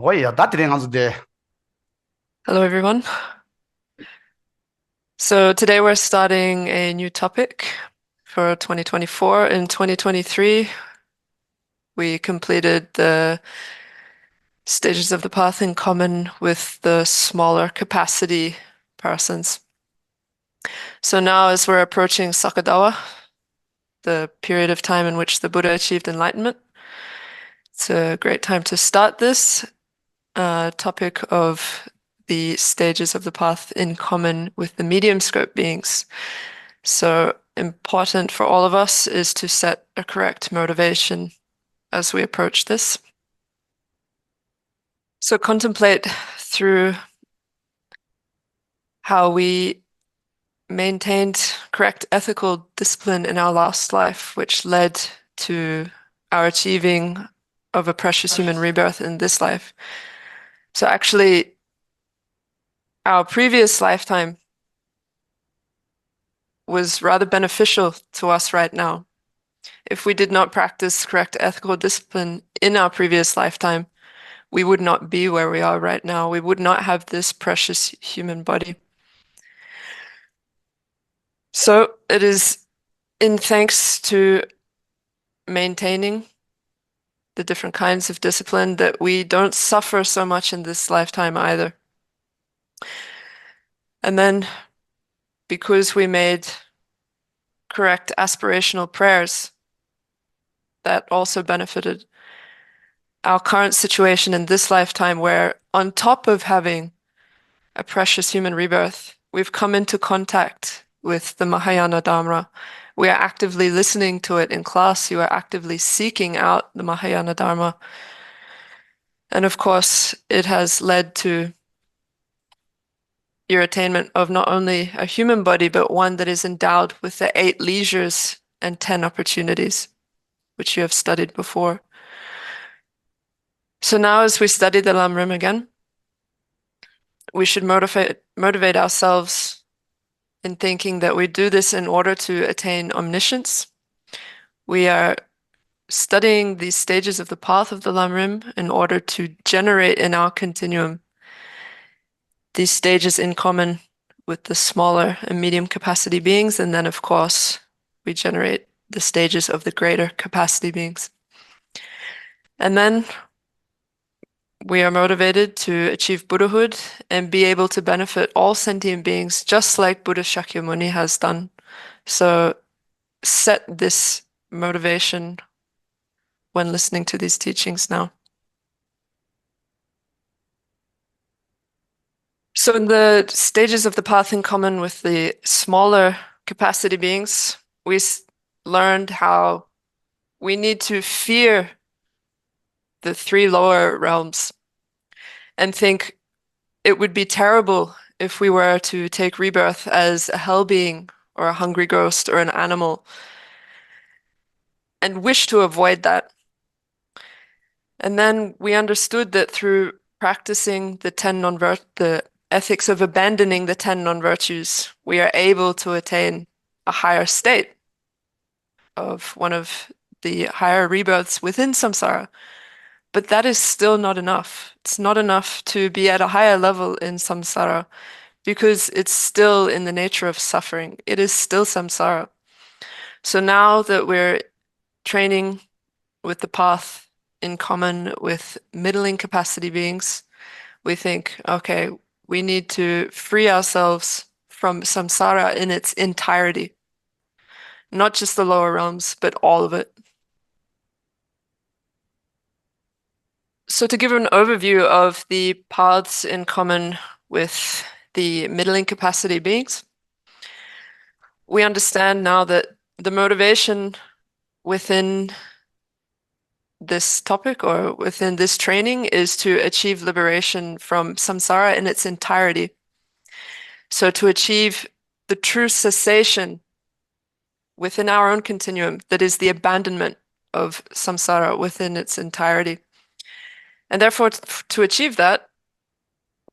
Oi, attaining on the Hello, everyone. So today we're starting a new topic for 2024. In 2023, we completed the stages of the path in common with the smaller capacity persons. So now, as we're approaching Sakadawa, the period of time in which the Buddha achieved enlightenment, it's a great time to start this topic of the stages of the path in common with the medium scope beings. So important for all of us is to set a correct motivation as we approach this. So contemplate through how we maintained correct ethical discipline in our last life, which led to our achieving of a precious human rebirth in this life. So actually, our previous lifetime was rather beneficial to us right now. If we did not practice correct ethical discipline in our previous lifetime, we would not be where we are right now. We would not have this precious human body. So it is in thanks to maintaining the different kinds of discipline that we don't suffer so much in this lifetime either. And then because we made correct aspirational prayers, that also benefited our current situation in this lifetime, where on top of having a precious human rebirth, we've come into contact with the Mahayana Dharma. We are actively listening to it in class. You are actively seeking out the Mahayana Dharma. And of course, it has led to your attainment of not only a human body, but one that is endowed with the 8 leisures and 10 opportunities, which you have studied before. So now, as we study the Lam Rim again, we should motivate ourselves in thinking that we do this in order to attain omniscience. We are studying these stages of the path of the Lam Rim in order to generate in our continuum these stages in common with the smaller and medium capacity beings. And then, of course, we generate the stages of the greater capacity beings. And then we are motivated to achieve Buddhahood and be able to benefit all sentient beings just like Buddha Shakyamuni has done. So set this motivation when listening to these teachings now. So in the stages of the path in common with the smaller capacity beings, we learned how we need to fear the 3 lower realms and think it would be terrible if we were to take rebirth as a hell being or a hungry ghost or an animal and wish to avoid that. And then we understood that through practicing the ethics of abandoning the 10 non-virtues, we are able to attain a higher state of one of the higher rebirths within samsara. But that is still not enough. It's not enough to be at a higher level in samsara because it's still in the nature of suffering. It is still samsara. So now that we're training with the path in common with middling capacity beings, we think, okay, we need to free ourselves from samsara in its entirety, not just the lower realms, but all of it. So to give an overview of the paths in common with the middling capacity beings, we understand now that the motivation within this topic or within this training is to achieve liberation from samsara in its entirety. So to achieve the true cessation within our own continuum, that is the abandonment of samsara within its entirety. And therefore, to achieve that,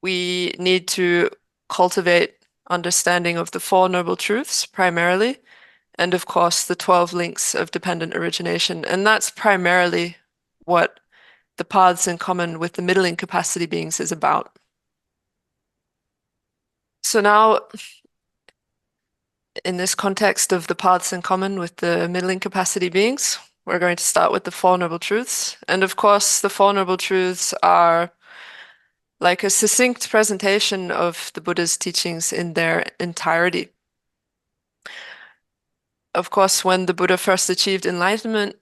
we need to cultivate understanding of the Four Noble Truths primarily, and of course, the 12 links of dependent origination. And that's primarily what the paths in common with the middling capacity beings is about. So now, in this context of the paths in common with the middling capacity beings, we're going to start with the Four Noble Truths. And of course, the Four Noble Truths are like a succinct presentation of the Buddha's teachings in their entirety. Of course, when the Buddha first achieved enlightenment,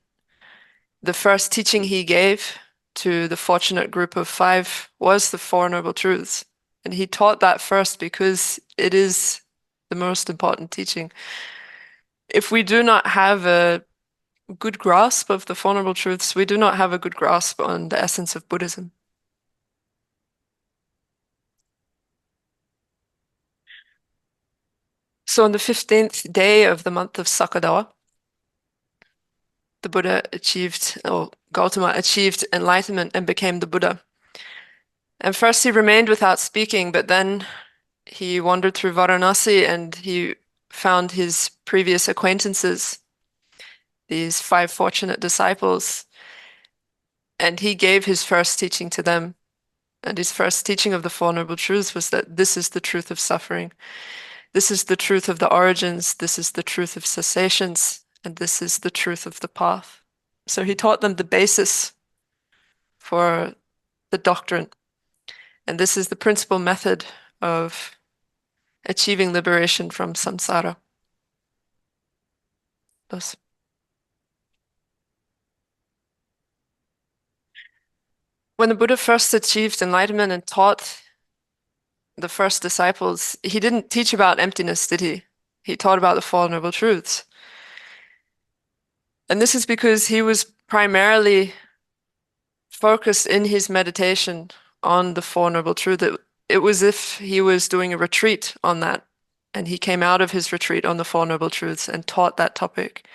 the first teaching he gave to the fortunate group of five was the Four Noble Truths. And he taught that first because it is the most important teaching. If we do not have a good grasp of the Four Noble Truths, we do not have a good grasp on the essence of Buddhism. So on the 15th day of the month of Sakadawa, the Buddha achieved, or Gautama achieved enlightenment and became the Buddha. And first he remained without speaking, but then he wandered through Varanasi and he found his previous acquaintances, these five fortunate disciples, and he gave his first teaching to them. And his first teaching of the Four Noble Truths was that this is the truth of suffering. This is the truth of the origins. This is the truth of cessations. And this is the truth of the path. So he taught them the basis for the doctrine. And this is the principal method of achieving liberation from samsara. Thus. When the Buddha first achieved enlightenment and taught the first disciples, he didn't teach about emptiness, did he? He taught about the Four Noble Truths. And this is because he was primarily focused in his meditation on the Four Noble Truths. It was as if he was doing a retreat on that. And he came out of his retreat on the Four Noble Truths and taught that topic.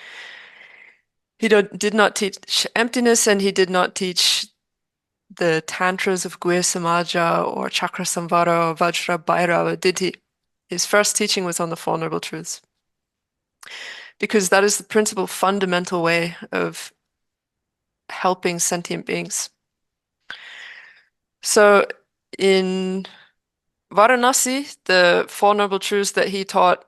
He did not teach emptiness and he did not teach the tantras of Guya Samaja or Chakra Samvara or Vajra Bhairava, did he? His first teaching was on the Four Noble Truths. Because that is the principal fundamental way of helping sentient beings. So in Varanasi, the Four Noble Truths that he taught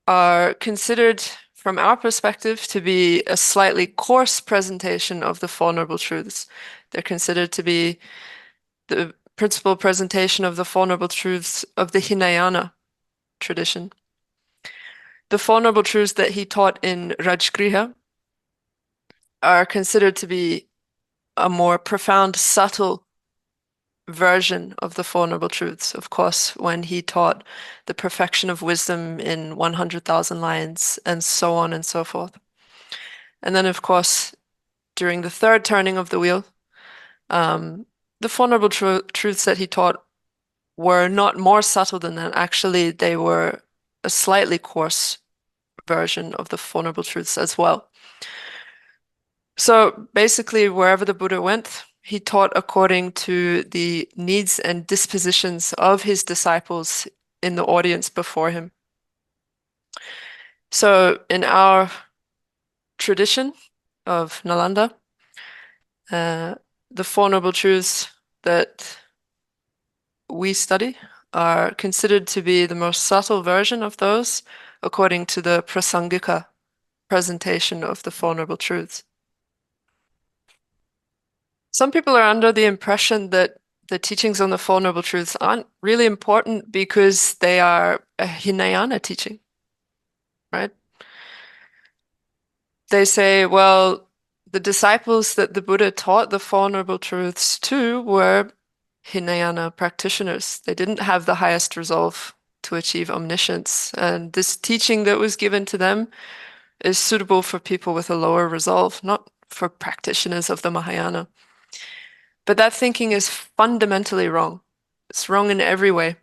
are considered, from our perspective, to be a slightly coarse presentation of the Four Noble Truths. They're considered to be the principal presentation of the Four Noble Truths of the Hinayana tradition. The Four Noble Truths that he taught in Rajgriha are considered to be a more profound, subtle version of the Four Noble Truths. Of course, when he taught the perfection of wisdom in 100,000 lines, and so on and so forth. And then, of course, during the third turning of the wheel, the Four Noble Truths that he taught were not more subtle than that. Actually, they were a slightly coarse version of the Four Noble Truths as well. So basically, wherever the Buddha went, he taught according to the needs and dispositions of his disciples in the audience before him. So in our tradition of Nalanda, the Four Noble Truths that we study are considered to be the most subtle version of those according to the Prasangika presentation of the Four Noble Truths. Some people are under the impression that the teachings on the Four Noble Truths aren't really important because they are a Hinayana teaching, right? They say, well, the disciples that the Buddha taught the Four Noble Truths to were Hinayana practitioners. They didn't have the highest resolve to achieve omniscience. And this teaching that was given to them is suitable for people with a lower resolve, not for practitioners of the Mahayana. But that thinking is fundamentally wrong. It's wrong in every way.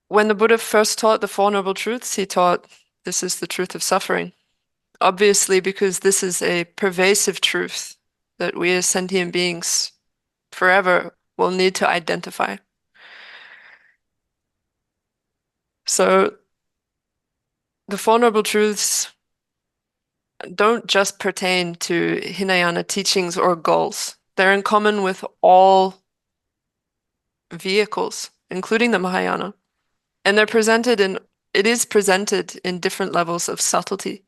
When the Buddha first taught the Four Noble Truths, he taught this is the truth of suffering. Obviously, because this is a pervasive truth that we as sentient beings forever will need to identify. So the Four Noble Truths don't just pertain to Hinayana teachings or goals. They're in common with all vehicles, including the Mahayana. And it is presented in different levels of subtlety.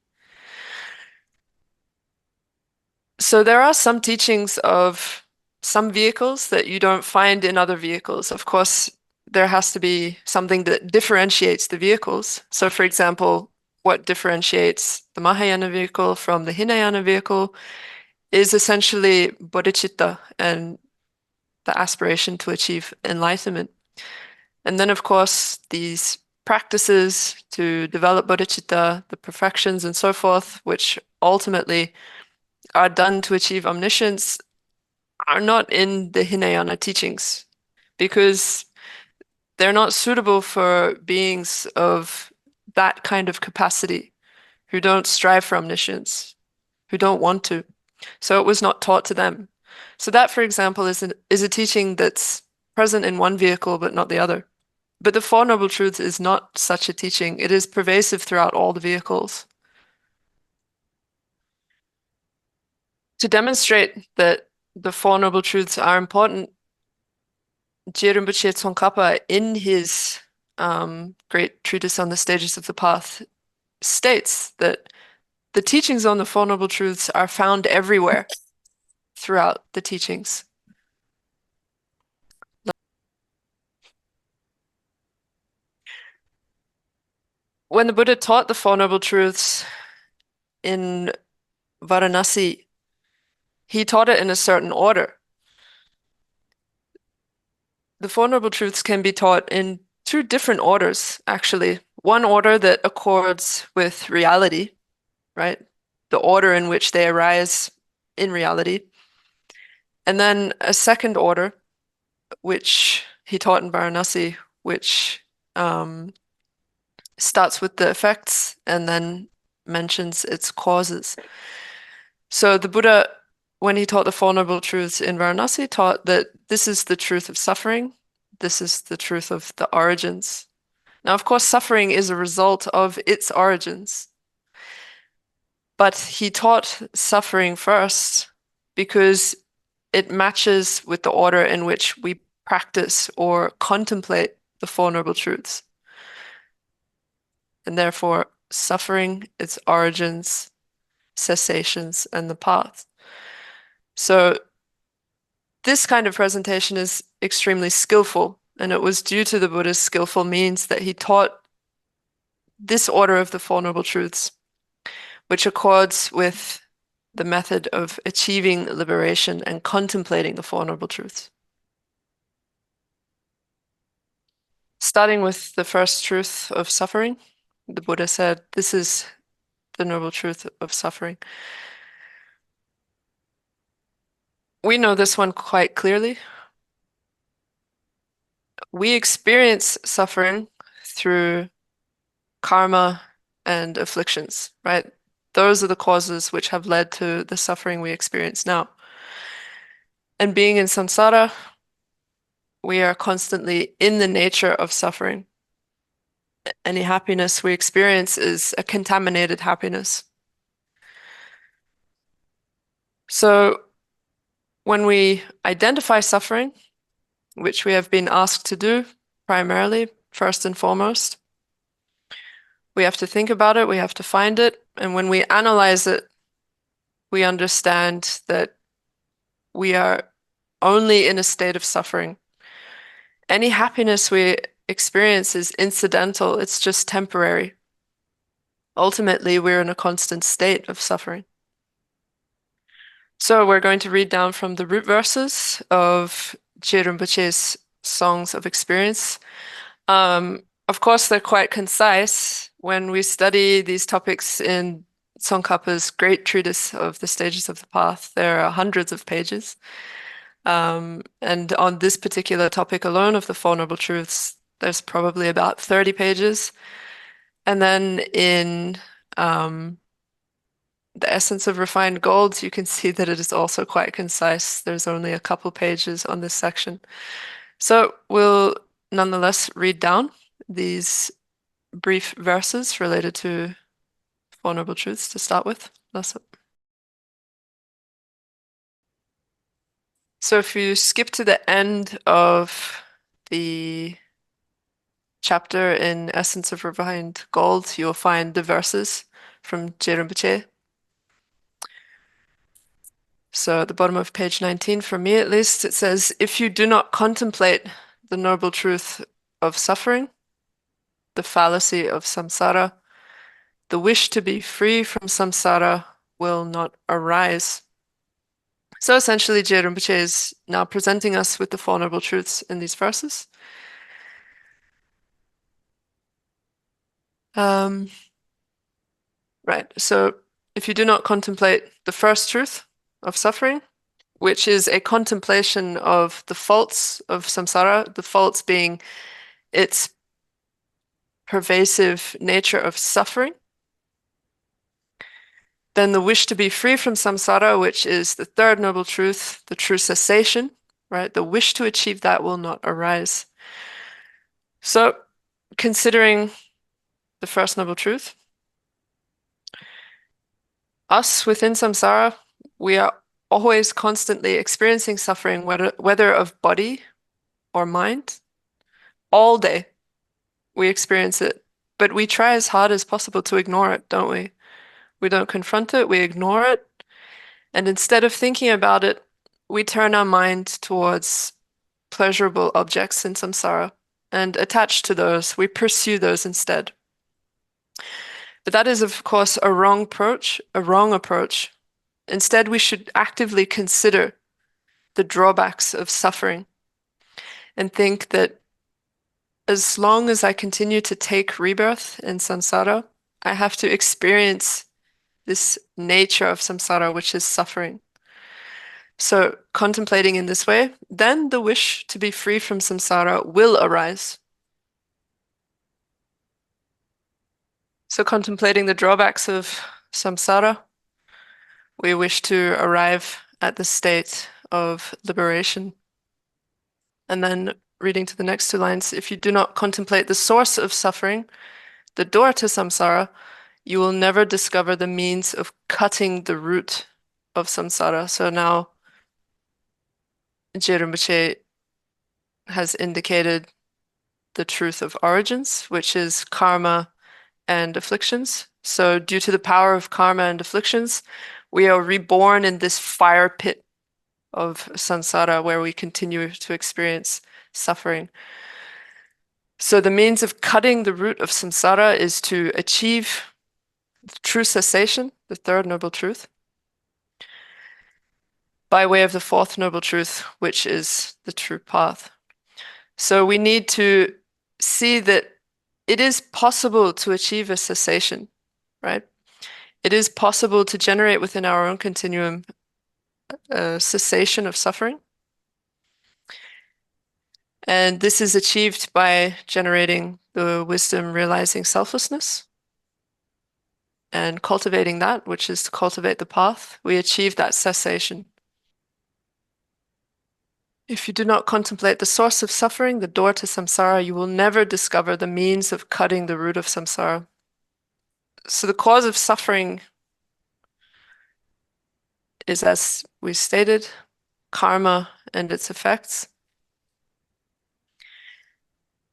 So there are some teachings of some vehicles that you don't find in other vehicles. Of course, there has to be something that differentiates the vehicles. So, for example, what differentiates the Mahayana vehicle from the Hinayana vehicle is essentially bodhicitta and the aspiration to achieve enlightenment. And then, of course, these practices to develop bodhicitta, the perfections and so forth, which ultimately are done to achieve omniscience, are not in the Hinayana teachings because they're not suitable for beings of that kind of capacity who don't strive for omniscience, who don't want to. So it was not taught to them. So that, for example, is a teaching that's present in one vehicle but not the other. But the Four Noble Truths is not such a teaching. It is pervasive throughout all the vehicles. To demonstrate that the Four Noble Truths are important, Je Tsongkhapa, in his great treatise on the stages of the path, states that the teachings on the Four Noble Truths are found everywhere throughout the teachings. When the Buddha taught the Four Noble Truths in Varanasi, he taught it in a certain order. The Four Noble Truths can be taught in two different orders, actually. One order that accords with reality, right? The order in which they arise in reality. And then a second order, which he taught in Varanasi, which starts with the effects and then mentions its causes. So the Buddha, when he taught the Four Noble Truths in Varanasi, taught that this is the truth of suffering, this is the truth of the origins. Now, of course, suffering is a result of its origins. But he taught suffering first because it matches with the order in which we practice or contemplate the Four Noble Truths. And therefore, suffering, its origins, cessations, and the path. So this kind of presentation is extremely skillful, and it was due to the Buddha's skillful means that he taught this order of the Four Noble Truths, which accords with the method of achieving liberation and contemplating the Four Noble Truths. Starting with the first truth of suffering, the Buddha said, this is the noble truth of suffering. We know this one quite clearly. We experience suffering through karma and afflictions, right? Those are the causes which have led to the suffering we experience now. And being in samsara, we are constantly in the nature of suffering. Any happiness we experience is a contaminated happiness. So when we identify suffering, which we have been asked to do primarily, first and foremost, we have to think about it, we have to find it, and when we analyze it, we understand that we are only in a state of suffering. Any happiness we experience is incidental, it's just temporary. Ultimately, we're in a constant state of suffering. So we're going to read down from the root verses of Je Rinpoche's Songs of Experience. Of course, they're quite concise. When we study these topics in Tsongkhapa's great treatise of the stages of the path, there are hundreds of pages. And on this particular topic alone of the Four Noble Truths, there's probably about 30 pages. And then in the Essence of Refined Golds, you can see that it is also quite concise. There's only a couple pages on this section. So we'll nonetheless read down these brief verses related to Four Noble Truths to start with. last up. So if you skip to the end of the chapter in Essence of Refined Gold, you'll find the verses from Je. So at the bottom of page 19, for me at least, it says, if you do not contemplate the noble truth of suffering, the fallacy of samsara, the wish to be free from samsara will not arise. So essentially, Je Rinpoche is now presenting us with the Four Noble Truths in these verses. Right, so if you do not contemplate the first truth of suffering, which is a contemplation of the faults of samsara, the faults being its pervasive nature of suffering, then the wish to be free from samsara, which is the third noble truth, the true cessation, right? The wish to achieve that will not arise. So, considering the first noble truth, us within samsara, we are always constantly experiencing suffering, whether of body or mind. All day we experience it, but we try as hard as possible to ignore it, don't we? We don't confront it, we ignore it, and instead of thinking about it, we turn our mind towards pleasurable objects in samsara and attach to those. We pursue those instead. But that is, of course, a wrong approach, a wrong approach. Instead, we should actively consider the drawbacks of suffering and think that as long as I continue to take rebirth in samsara, I have to experience this nature of samsara, which is suffering. So, contemplating in this way, then the wish to be free from samsara will arise. So, contemplating the drawbacks of samsara, we wish to arrive at the state of liberation. And then reading to the next two lines, if you do not contemplate the source of suffering, the door to samsara, you will never discover the means of cutting the root of samsara. So now Je Rinpoche has indicated the truth of origins, which is karma and afflictions. So due to the power of karma and afflictions, we are reborn in this fire pit of samsara where we continue to experience suffering. So the means of cutting the root of samsara is to achieve true cessation, the third noble truth, by way of the fourth noble truth, which is the true path. So we need to see that it is possible to achieve a cessation, right? It is possible to generate within our own continuum a cessation of suffering. And this is achieved by generating the wisdom realizing selflessness and cultivating that, which is to cultivate the path. We achieve that cessation. If you do not contemplate the source of suffering, the door to samsara, you will never discover the means of cutting the root of samsara. So the cause of suffering is, as we stated, karma and its effects.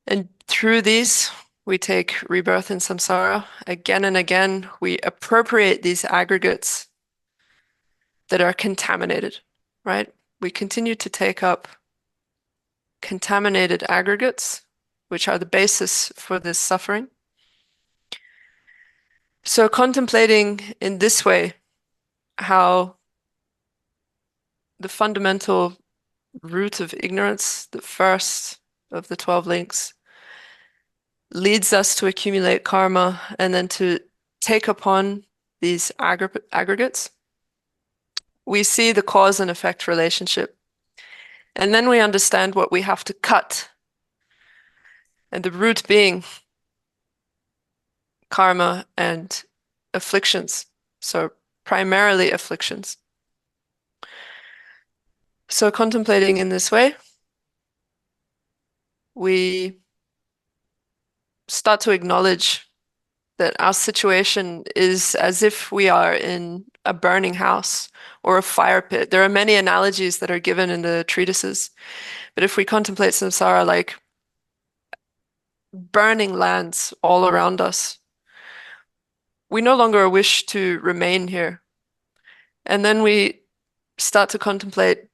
And through these, we take rebirth in samsara. Again and again, we appropriate these aggregates that are contaminated, right? We continue to take up contaminated aggregates, which are the basis for this suffering. So contemplating in this way how the fundamental root of ignorance, the first of the 12 links, leads us to accumulate karma and then to take upon these aggregates. We see the cause and effect relationship. And then we understand what we have to cut. And the root being karma and afflictions. So primarily afflictions. So contemplating in this way, we start to acknowledge that our situation is as if we are in a burning house or a fire pit. There are many analogies that are given in the treatises, but if we contemplate samsara like burning lands all around us, we no longer wish to remain here. And then we start to contemplate,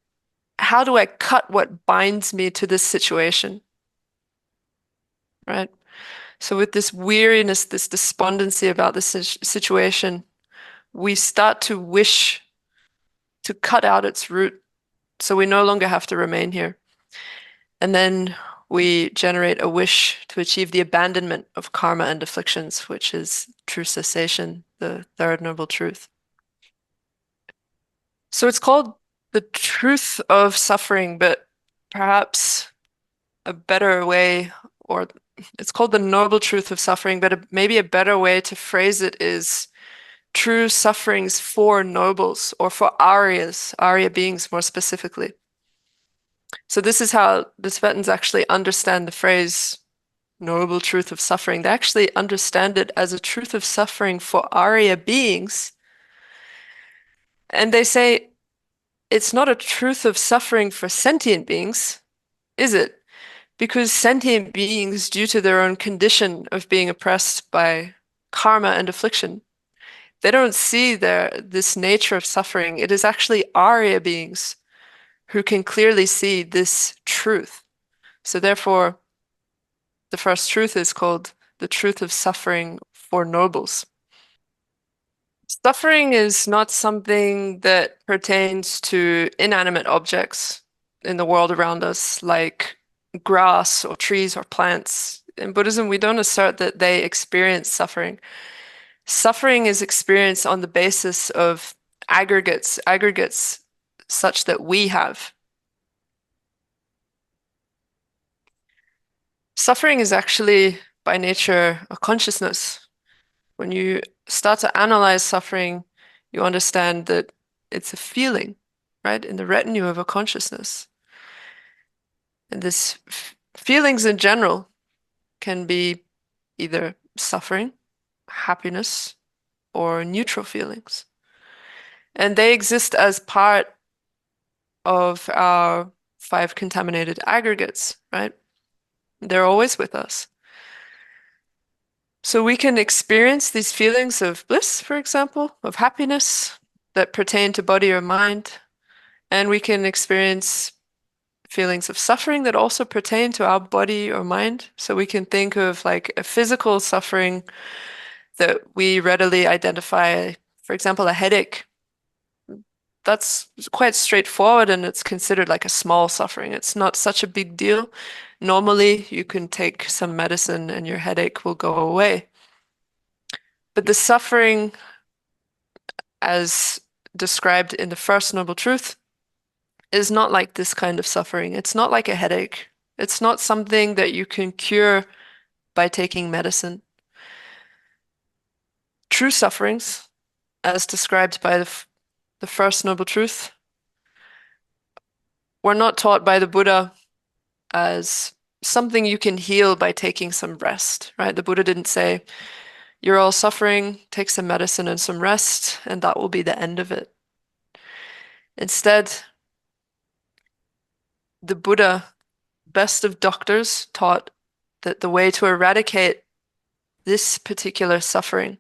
how do I cut what binds me to this situation? Right? So with this weariness, this despondency about this situation, we start to wish to cut out its root so we no longer have to remain here. And then we generate a wish to achieve the abandonment of karma and afflictions, which is true cessation, the third noble truth. So it's called the truth of suffering, but perhaps a better way, or it's called the noble truth of suffering, but maybe a better way to phrase it is true sufferings for nobles or for Aryas, Arya beings more specifically. So this is how the Tibetans actually understand the phrase noble truth of suffering. They actually understand it as a truth of suffering for Arya beings. And they say it's not a truth of suffering for sentient beings, is it? Because sentient beings, due to their own condition of being oppressed by karma and affliction, they don't see this nature of suffering. It is actually Arya beings who can clearly see this truth. So therefore, the first truth is called the truth of suffering for nobles. Suffering is not something that pertains to inanimate objects in the world around us, like grass or trees or plants. In Buddhism, we don't assert that they experience suffering. Suffering is experienced on the basis of aggregates such that we have. Suffering is actually by nature a consciousness. When you start to analyze suffering, you understand that it's a feeling, right? In the retinue of a consciousness. And this feelings in general can be either suffering, happiness, or neutral feelings. And they exist as part of our five contaminated aggregates, right? They're always with us. So we can experience these feelings of bliss, for example, of happiness that pertain to body or mind, and we can experience feelings of suffering that also pertain to our body or mind. So we can think of like a physical suffering that we readily identify, for example, a headache. That's quite straightforward and it's considered like a small suffering. It's not such a big deal. Normally, you can take some medicine and your headache will go away. But the suffering, as described in the First Noble Truth, is not like this kind of suffering. It's not like a headache. It's not something that you can cure by taking medicine. True sufferings, as described by the First Noble Truth, were not taught by the Buddha as something you can heal by taking some rest, right? The Buddha didn't say, you're all suffering, take some medicine and some rest, and that will be the end of it. Instead, the Buddha, best of doctors, taught that the way to eradicate this particular suffering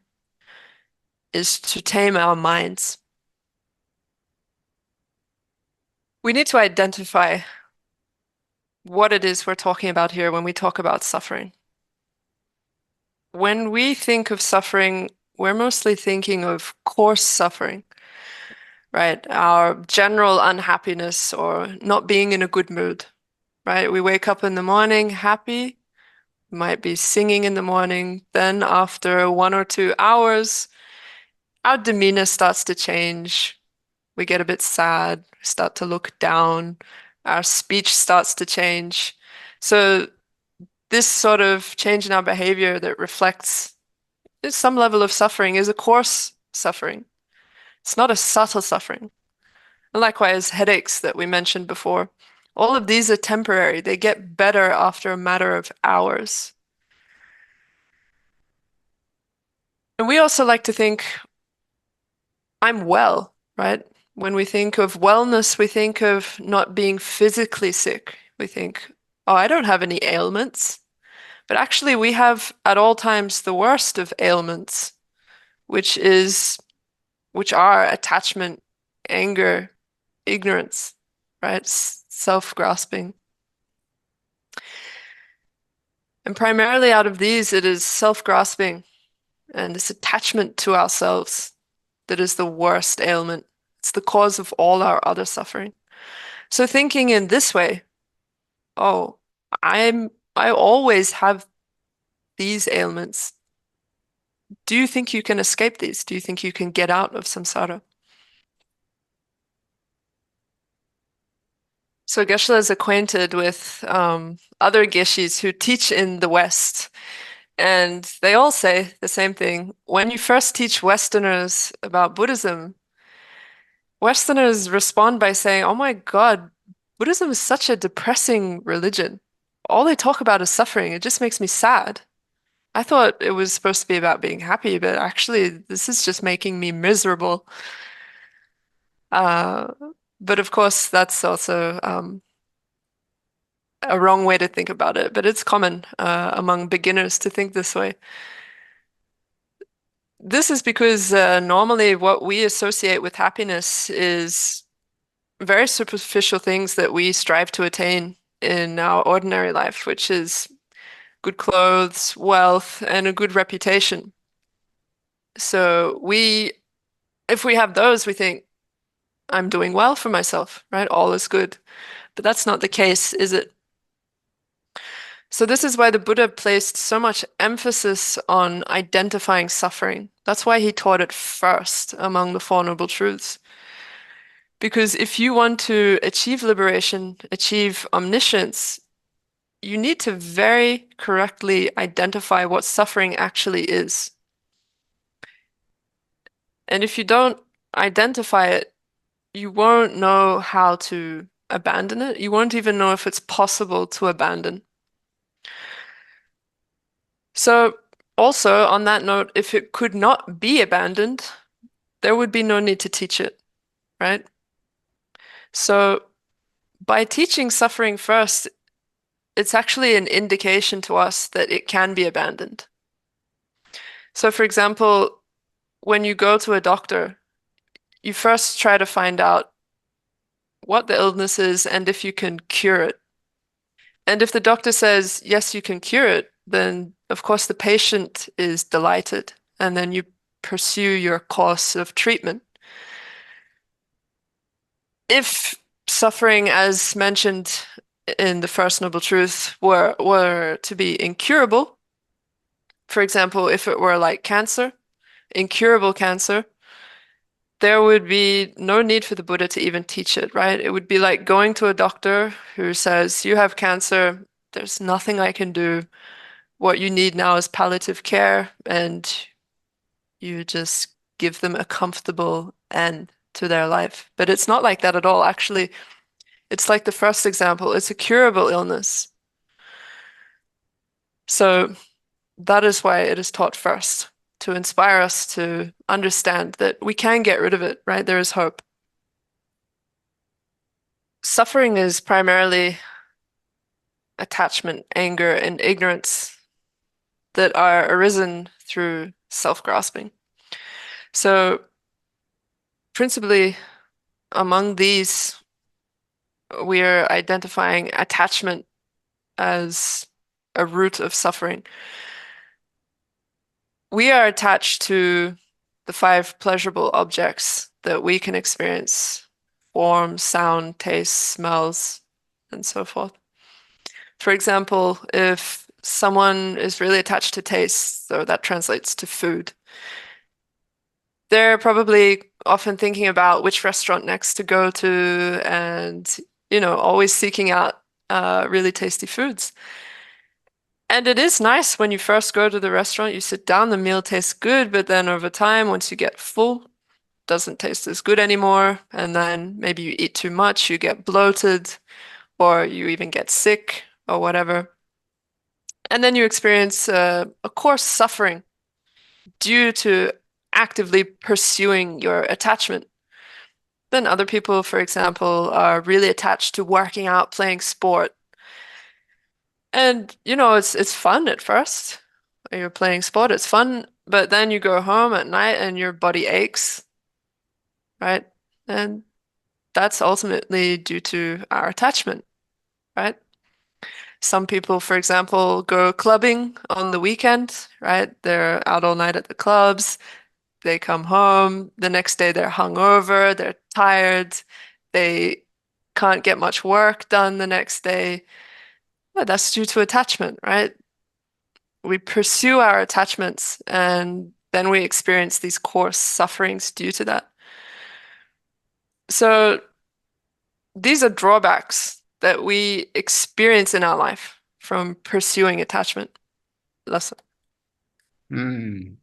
is to tame our minds. We need to identify what it is we're talking about here when we talk about suffering. When we think of suffering, we're mostly thinking of coarse suffering, right? Our general unhappiness or not being in a good mood, right? We wake up in the morning happy, might be singing in the morning. Then after 1 or 2 hours, our demeanor starts to change. We get a bit sad, start to look down, our speech starts to change. So this sort of change in our behavior that reflects some level of suffering is a coarse suffering. It's not a subtle suffering. And likewise, headaches that we mentioned before. All of these are temporary. They get better after a matter of hours. And we also like to think, I'm well, right? When we think of wellness, we think of not being physically sick. We think, oh, I don't have any ailments. But actually, we have at all times the worst of ailments, which is which are attachment, anger, ignorance, right? Self-grasping. And primarily out of these, it is self-grasping and this attachment to ourselves that is the worst ailment. It's the cause of all our other suffering. So thinking in this way, oh, I always have these ailments. Do you think you can escape these? Do you think you can get out of samsara? So Geshe is acquainted with other Geshis who teach in the West, and they all say the same thing. When you first teach Westerners about Buddhism, Westerners respond by saying, "Oh my God, Buddhism is such a depressing religion. All they talk about is suffering. It just makes me sad. I thought it was supposed to be about being happy, but actually, this is just making me miserable." Uh, but of course, that's also a wrong way to think about it, but it's common among beginners to think this way. This is because normally what we associate with happiness is very superficial things that we strive to attain in our ordinary life, which is good clothes, wealth, and a good reputation. So if we have those, we think, I'm doing well for myself, right? All is good. But that's not the case, is it? So this is why the Buddha placed so much emphasis on identifying suffering. That's why he taught it first among the Four Noble Truths. Because if you want to achieve liberation, achieve omniscience, you need to very correctly identify what suffering actually is. And if you don't identify it, you won't know how to abandon it. You won't even know if it's possible to abandon. So, also on that note, if it could not be abandoned, there would be no need to teach it, right? So, by teaching suffering first, it's actually an indication to us that it can be abandoned. So, for example, when you go to a doctor, you first try to find out what the illness is and if you can cure it. And if the doctor says, yes, you can cure it, then of course the patient is delighted. And then you pursue your course of treatment. If suffering, as mentioned in the First Noble Truth, were to be incurable, for example, if it were like cancer, incurable cancer, there would be no need for the Buddha to even teach it, right? It would be like going to a doctor who says, you have cancer, there's nothing I can do. What you need now is palliative care, and you just give them a comfortable end to their life. But it's not like that at all. Actually, it's like the first example, it's a curable illness. So that is why it is taught first, to inspire us to understand that we can get rid of it, right? There is hope. Suffering is primarily attachment, anger, and ignorance that are arisen through self-grasping. So, principally, among these, we are identifying attachment as a root of suffering. We are attached to the five pleasurable objects that we can experience: form, sound, taste, smells, and so forth. For example, if someone is really attached to taste, so that translates to food, they're probably often thinking about which restaurant next to go to and, always seeking out really tasty foods. And it is nice when you first go to the restaurant, you sit down, the meal tastes good, but then over time, once you get full, it doesn't taste as good anymore. And then maybe you eat too much, you get bloated, or you even get sick or whatever. And then you experience a course suffering due to actively pursuing your attachment. Then other people, for example, are really attached to working out, playing sport. And it's fun at first. You're playing sport, it's fun, but then you go home at night and your body aches, right? And that's ultimately due to our attachment, right? Some people, for example, go clubbing on the weekend, right? They're out all night at the clubs. They come home. The next day they're hungover, they're tired, they can't get much work done the next day. Yeah, that's due to attachment, right? We pursue our attachments and then we experience these coarse sufferings due to that. So these are drawbacks that we experience in our life from pursuing attachment. Lesson. Mm.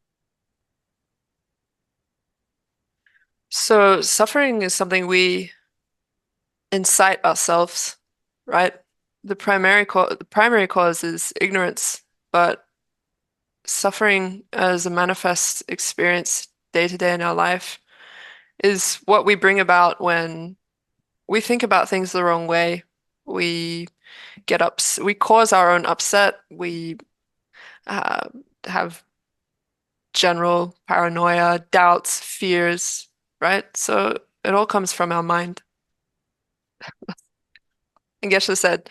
So suffering is something we incite ourselves, right? The primary cause is ignorance, but suffering as a manifest experience day to day in our life is what we bring about when we think about things the wrong way. We we cause our own upset. We uh, have general paranoia, doubts, fears, right? So it all comes from our mind. And Geshe said,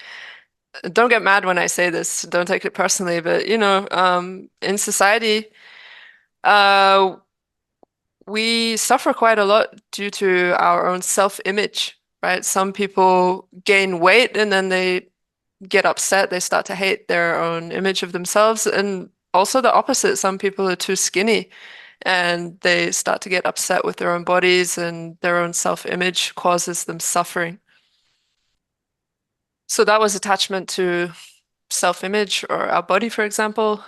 don't get mad when I say this, don't take it personally, but in society, uh, we suffer quite a lot due to our own self-image, right? Some people gain weight and then they get upset, they start to hate their own image of themselves, and also the opposite. Some people are too skinny and they start to get upset with their own bodies, and their own self-image causes them suffering. So that was attachment to self-image or our body, for example.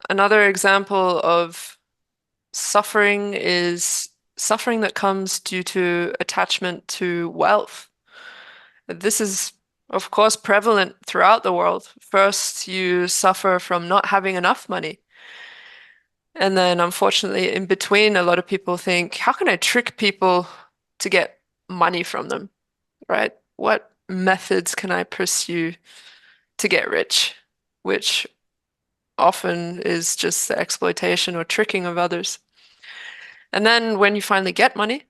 Another example of suffering is suffering that comes due to attachment to wealth. This is, of course, prevalent throughout the world. First, you suffer from not having enough money. And then, unfortunately, in between, a lot of people think, how can I trick people to get money from them, right? What methods can I pursue to get rich? Which often is just the exploitation or tricking of others. And then when you finally get money,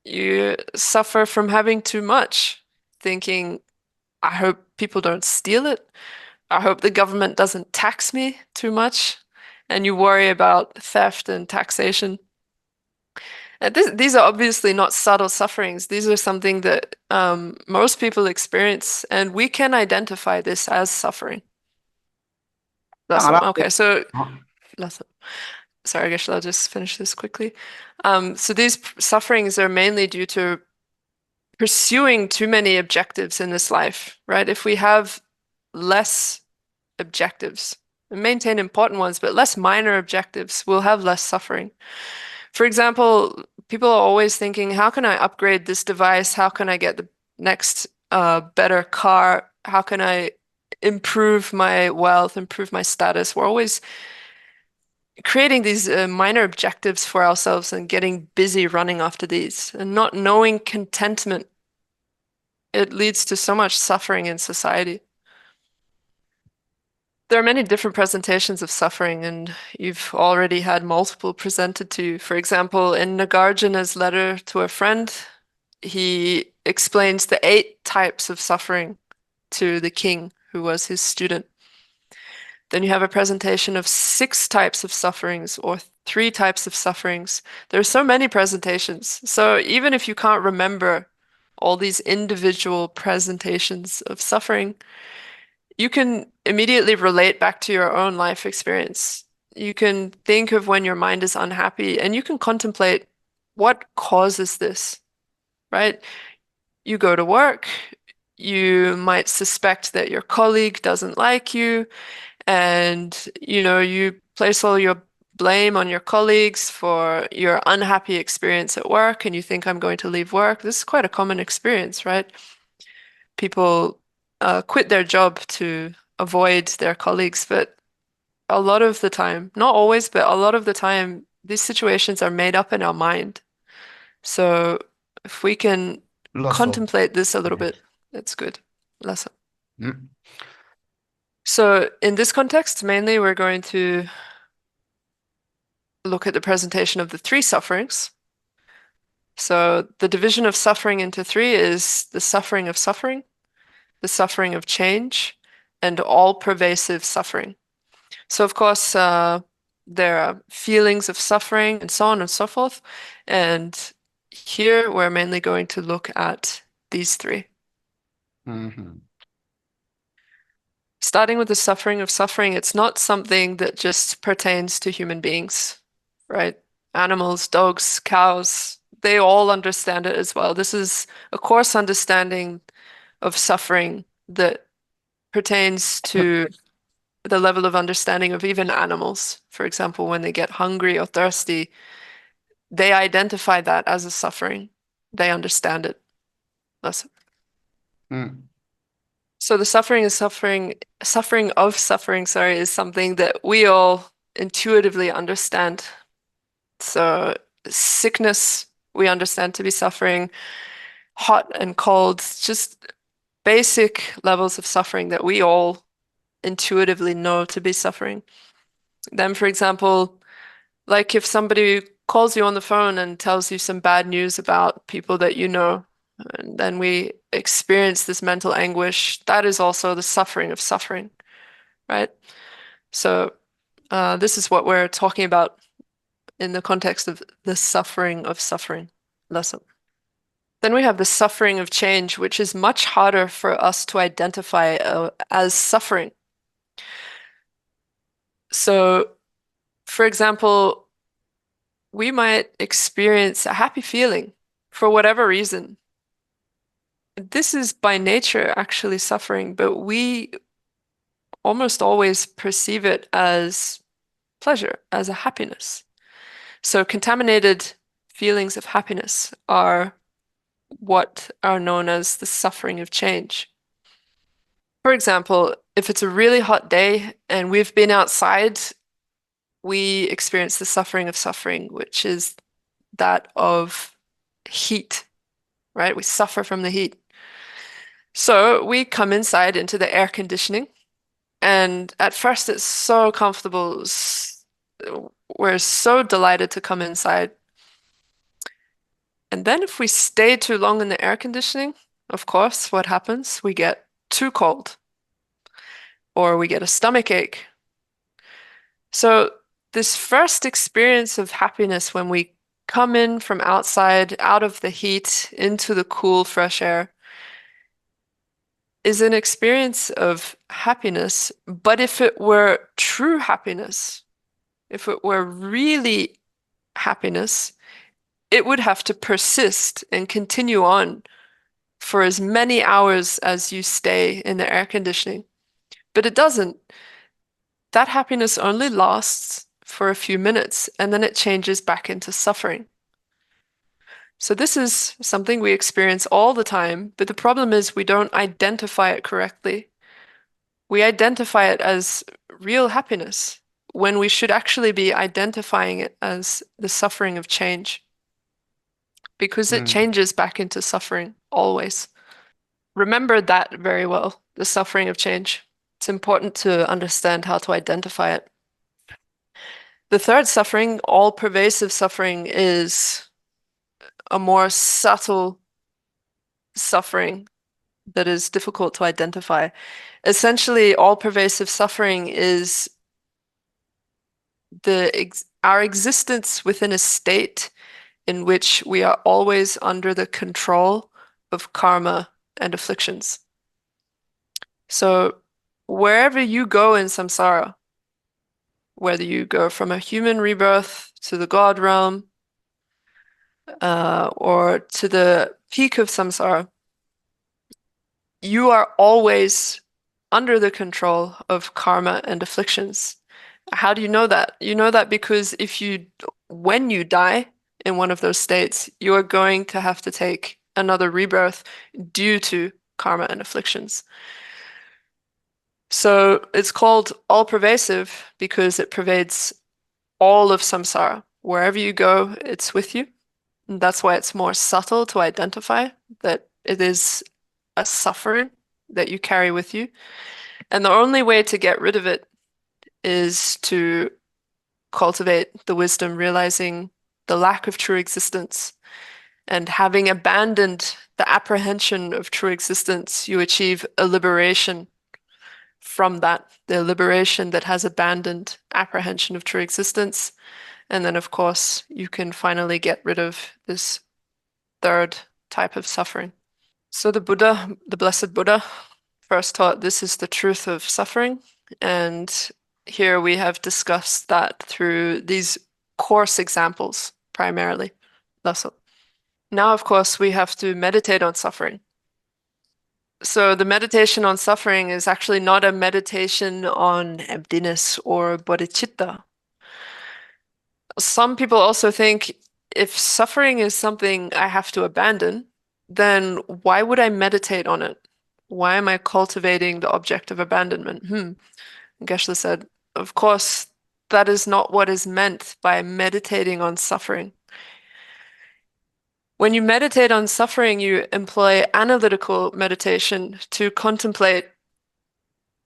you suffer from having too much, thinking, I hope people don't steal it. I hope the government doesn't tax me too much. And you worry about theft and taxation. And these are obviously not subtle sufferings. These are something that most people experience, and we can identify this as suffering. That's all. Okay, so that's sorry, I guess I'll just finish this quickly. So these sufferings are mainly due to pursuing too many objectives in this life, right? If we have less objectives, we maintain important ones, but less minor objectives, we'll have less suffering. For example, people are always thinking, how can I upgrade this device? How can I get the next better car? How can I improve my wealth, improve my status? We're always creating these minor objectives for ourselves and getting busy running after these and not knowing contentment. It leads to so much suffering in society. There are many different presentations of suffering, and you've already had multiple presented to you. For example, in Nagarjuna's letter to a friend, he explains the 8 types of suffering to the king who was his student. Then you have a presentation of 6 types of sufferings or 3 types of sufferings. There are so many presentations. So even if you can't remember all these individual presentations of suffering, you can immediately relate back to your own life experience. You can think of when your mind is unhappy and you can contemplate what causes this, right? You go to work, you might suspect that your colleague doesn't like you, and you place all your blame on your colleagues for your unhappy experience at work, and you think, I'm going to leave work. This is quite a common experience, right? People quit their job to avoid their colleagues, but a lot of the time, not always, but a lot of the time, these situations are made up in our mind. So if we can Lots of. contemplate this a little Yeah. bit, it's good. Lesson. Mm, So in this context, mainly we're going to look at the presentation of the three sufferings. So the division of suffering into three is the suffering, the suffering of change, and all pervasive suffering. So, of course, there are feelings of suffering and so on and so forth. And here we're mainly going to look at these three. mhm. Starting with the suffering of suffering, it's not something that just pertains to human beings, right? Animals, dogs, cows, they all understand it as well. This is a coarse understanding of suffering that pertains to the level of understanding of even animals. For example, when they get hungry or thirsty, they identify that as a suffering. They understand it. That's Mm, So the suffering of suffering, sorry, is something that we all intuitively understand. So sickness, we understand to be suffering, hot and cold, just basic levels of suffering that we all intuitively know to be suffering. Then, for example, like if somebody calls you on the phone and tells you some bad news about people that you know, and then we experience this mental anguish, that is also the suffering of suffering, right? So, this is what we're talking about in the context of the suffering of suffering lesson. Then we have the suffering of change, which is much harder for us to identify as suffering. So, for example, we might experience a happy feeling for whatever reason. This is by nature actually suffering, but we almost always perceive it as pleasure, as a happiness. So contaminated feelings of happiness are what are known as the suffering of change. For example, if it's a really hot day and we've been outside, we experience the suffering of suffering, which is that of heat, right? We suffer from the heat. So we come inside into the air conditioning, and at first it's so comfortable. We're so delighted to come inside. And then if we stay too long in the air conditioning, of course, what happens? We get too cold or we get a stomach ache. So this first experience of happiness when we come in from outside, out of the heat, into the cool, fresh air, is an experience of happiness. But if it were true happiness, if it were really happiness, it would have to persist and continue on for as many hours as you stay in the air conditioning. But it doesn't. That happiness only lasts for a few minutes and then it changes back into suffering. So this is something we experience all the time, but the problem is we don't identify it correctly. We identify it as real happiness when we should actually be identifying it as the suffering of change because it mm, changes back into suffering always. Remember that very well, the suffering of change. It's important to understand how to identify it. The third suffering, all pervasive suffering, is a more subtle suffering that is difficult to identify. Essentially, all pervasive suffering is our existence within a state in which we are always under the control of karma and afflictions. So wherever you go in samsara, whether you go from a human rebirth to the God realm, or to the peak of samsara, you are always under the control of karma and afflictions. How do you know that? You know that because when you die in one of those states, you are going to have to take another rebirth due to karma and afflictions. So it's called all-pervasive because it pervades all of samsara. Wherever you go, it's with you. And that's why it's more subtle to identify that it is a suffering that you carry with you. And the only way to get rid of it is to cultivate the wisdom, realizing the lack of true existence. And having abandoned the apprehension of true existence, you achieve a liberation from that, the liberation that has abandoned apprehension of true existence. And then, of course, you can finally get rid of this third type of suffering. So the Buddha, the Blessed Buddha, first taught this is the truth of suffering. And here we have discussed that through these course examples primarily. That's all. Now, of course, we have to meditate on suffering. So the meditation on suffering is actually not a meditation on emptiness or bodhicitta. Some people also think if suffering is something I have to abandon, then why would I meditate on it? Why am I cultivating the object of abandonment? Geshe said, of course, that is not what is meant by meditating on suffering. When you meditate on suffering, you employ analytical meditation to contemplate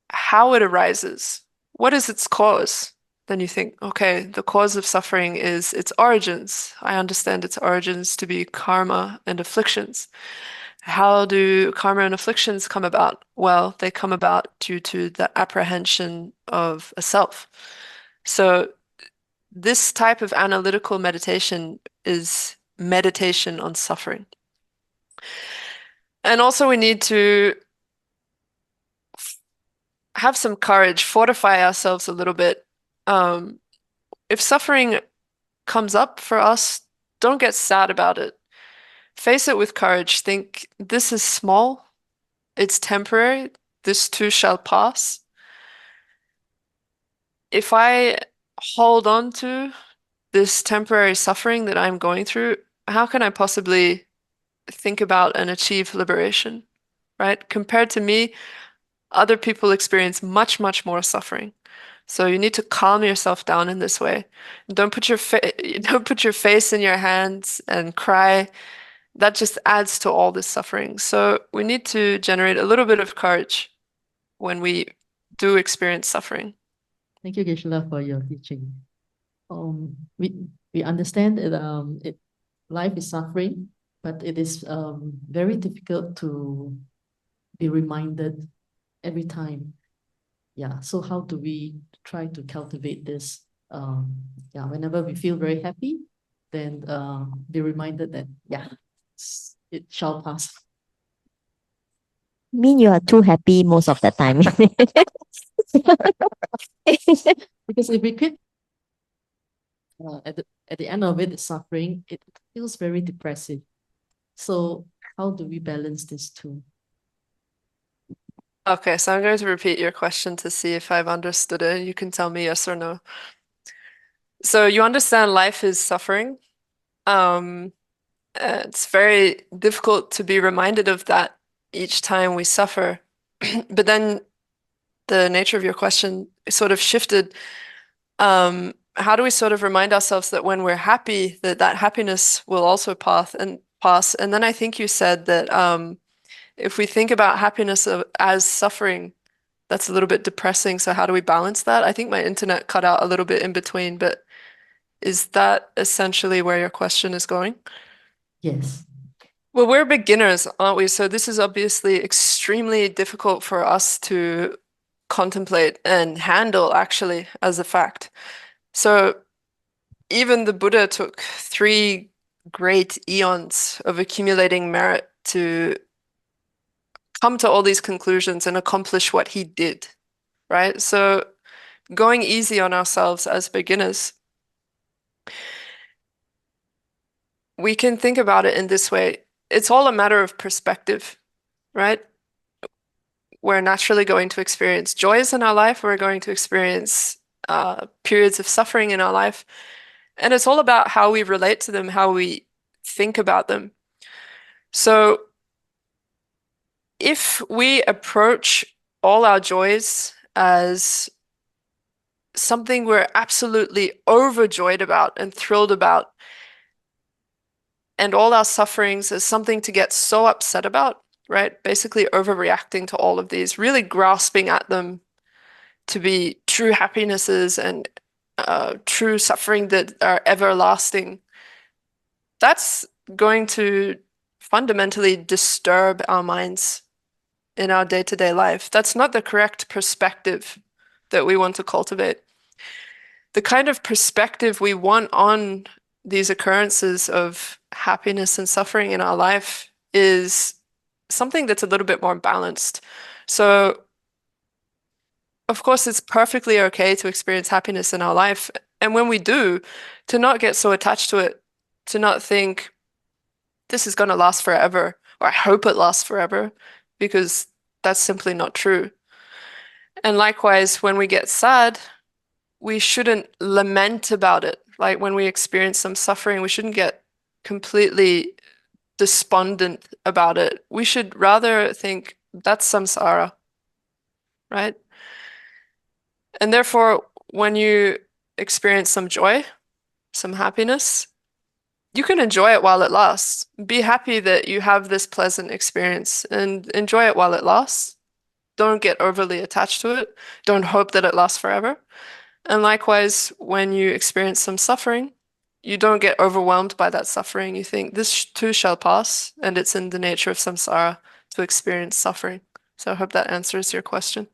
how it arises. What is its cause? Then you think, okay, the cause of suffering is its origins. I understand its origins to be karma and afflictions. How do karma and afflictions come about? Well, they come about due to the apprehension of a self. So this type of analytical meditation is meditation on suffering. And also we need to have some courage, fortify ourselves a little bit. If suffering comes up for us, don't get sad about it. Face it with courage. Think, this is small, it's temporary, this too shall pass. If I hold on to this temporary suffering that I'm going through, how can I possibly think about and achieve liberation, right? Compared to me, other people experience much, much more suffering. So you need to calm yourself down in this way. Don't put your don't put your face in your hands and cry. That just adds to all this suffering. So we need to generate a little bit of courage when we do experience suffering. Thank you, Geshe, for your teaching. We understand that life is suffering, but it is very difficult to be reminded every time. Yeah, so how do we try to cultivate this? Whenever we feel very happy, then be reminded that, it shall pass. Mean you are too happy most of the time. Because if we quit, at the end of it, it's suffering, it feels very depressive. So how do we balance this two? Okay, so I'm going to repeat your question to see if I've understood it. You can tell me yes or no. So you understand life is suffering. It's very difficult to be reminded of that each time we suffer. But then the nature of your question sort of shifted. How do we sort of remind ourselves that when we're happy, that happiness will also pass? And then I think you said that if we think about happiness as suffering, that's a little bit depressing. So how do we balance that? I think my internet cut out a little bit in between, but is that essentially where your question is going? Yes. Well, we're beginners, aren't we? So this is obviously extremely difficult for us to contemplate and handle, actually, as a fact. So even the Buddha took 3 great eons of accumulating merit to come to all these conclusions and accomplish what he did, right? So going easy on ourselves as beginners, we can think about it in this way. It's all a matter of perspective, right? We're naturally going to experience joys in our life. We're going to experience periods of suffering in our life. And it's all about how we relate to them, how we think about them. So if we approach all our joys as something we're absolutely overjoyed about and thrilled about, and all our sufferings as something to get so upset about, right? Basically overreacting to all of these, really grasping at them to be true happinesses and true suffering that are everlasting. That's going to fundamentally disturb our minds in our day-to-day life. That's not the correct perspective that we want to cultivate. The kind of perspective we want on these occurrences of happiness and suffering in our life is something that's a little bit more balanced. So, of course, it's perfectly okay to experience happiness in our life. And when we do, to not get so attached to it, to not think, this is going to last forever, or I hope it lasts forever, because that's simply not true. And likewise, when we get sad, we shouldn't lament about it. Like when we experience some suffering, we shouldn't get completely despondent about it. We should rather think that's samsara, right? And therefore, when you experience some joy, some happiness, you can enjoy it while it lasts. Be happy that you have this pleasant experience and enjoy it while it lasts. Don't get overly attached to it. Don't hope that it lasts forever. And likewise, when you experience some suffering, you don't get overwhelmed by that suffering. You think this too shall pass, and it's in the nature of samsara to experience suffering. So I hope that answers your question.